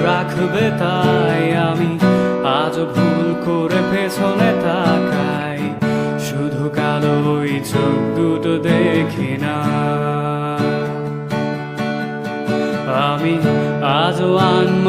রাখবে তাই আমি আজও ভুল করে পেছনে তাকাই, শুধু কালো ওই চোখ দুটো দেখি না। আমি আজও আনমোল